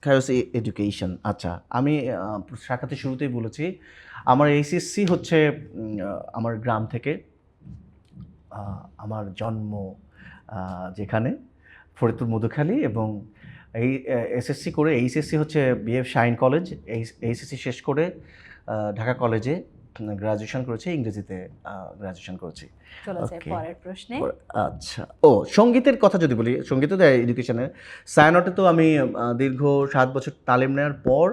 খায়রস education. আচ্ছা, আমি শাখাতে শুরুতেই বলেছি আমার এইচএসসি হচ্ছে আমার গ্রাম থেকে। আমার জন্ম যেখানে ফরিদপুর মধুখালী, এবং এই এসএসসি করে এইচএসসি হচ্ছে বিএফ শাইন কলেজ, এইচএসসি শেষ করে ঢাকা কলেজে গ্রাজুয়েশন করেছি, ইংরেজিতে গ্রাজুয়েশন করেছি। চলে যাই পরের প্রশ্নে। আচ্ছা, সঙ্গীতের কথা যদি বলি, সঙ্গীত এডুকেশনে সায়ানটে তো আমি দীর্ঘ 7 বছর তালিম নেওয়ার পর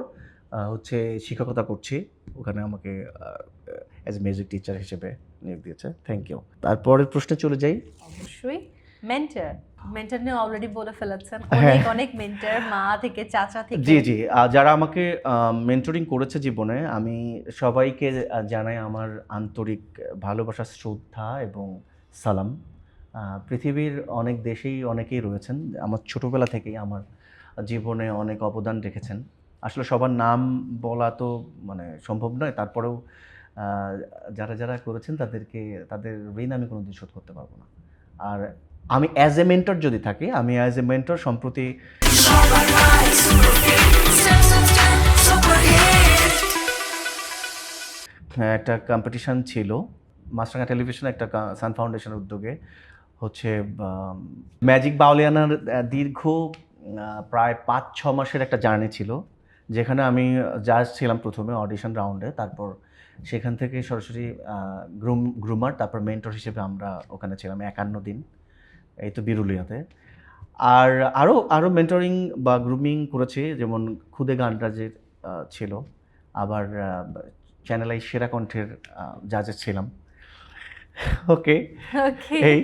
হচ্ছে শিক্ষকতা করছি। ওখানে আমাকে অ্যাজ এ মিউজিক টিচার হিসেবে নিয়োগ দিয়েছে। Thank you. তারপরের প্রশ্নে চলে যাই। অবশ্যই মেন্টর নিয়ে অলরেডি বলে ফেলেছেন, অনেক অনেক মেন্টর, মা থেকে চাচা থেকে। জি, যারা আমাকে মেন্টরিং করেছে জীবনে, আমি সবাইকে জানাই আমার আন্তরিক ভালোবাসা, শ্রদ্ধা এবং সালাম। পৃথিবীর অনেক দেশেই অনেকেই রয়েছেন আমার ছোটোবেলা থেকেই আমার জীবনে অনেক অবদান রেখেছেন। আসলে সবার নাম বলা তো মানে সম্ভব নয়, তারপরেও যারা যারা করেছেন তাদের ঋণ আমি কোনোদিন শোধ করতে পারবো না। আর আমি অ্যাজ এ মেন্টর যদি থাকি, আমি অ্যাজ এ মেন্টর সম্প্রতি একটা কম্পিটিশান ছিল মাছরাঙা টেলিভিশনে, একটা সান ফাউন্ডেশনের উদ্যোগে হচ্ছে ম্যাজিক বাউলিয়ানার দীর্ঘ প্রায় 5-6 মাসের একটা জার্নি ছিল, যেখানে আমি জাজ ছিলাম প্রথমে অডিশন রাউন্ডে, তারপর সেখান থেকে সরাসরি গ্রুমার, তারপর মেন্টর হিসেবে আমরা ওখানে ছিলাম 51 দিন, এই তো বিরুলিয়াতে। আর আরও মেন্টরিং বা গ্রুমিং করেছি, যেমন খুদে গানটা যে ছিল, আবার চ্যানেল আই সেরা কণ্ঠের জাজেস ছিলাম। ওকে, এই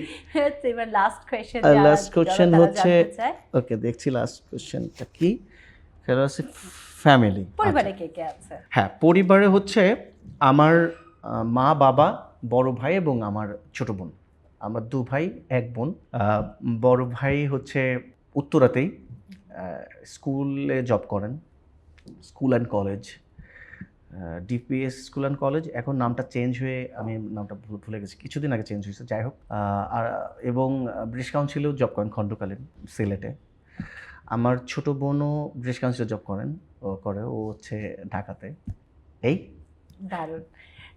এবার লাস্ট কোশ্চেন হচ্ছে, ওকে দেখছি লাস্ট কোশ্চেনটা কি, সেটা হচ্ছে ফ্যামিলি। পরিবারে কে কে আছে? হ্যাঁ, পরিবারে হচ্ছে আমার মা, বাবা, বড় ভাই এবং আমার ছোট বোন। আমরা 2 ভাই 1 বোন। বড় ভাই হচ্ছে উত্তরাতেই স্কুলে জব করেন, school and college, DPS school and college. এখন নামটা চেঞ্জ হয়ে, আমি নামটা ভুলে গেছি, কিছুদিন আগে চেঞ্জ হয়েছে, যাই হোক। আর এবং ব্রিটিশ কাউন্সিলেও জব করেন খণ্ডকালীন সিলেটে। আমার ছোট বোনও ব্রিটিশ কাউন্সিলে জব ও হচ্ছে ঢাকাতে। এই দারুণ।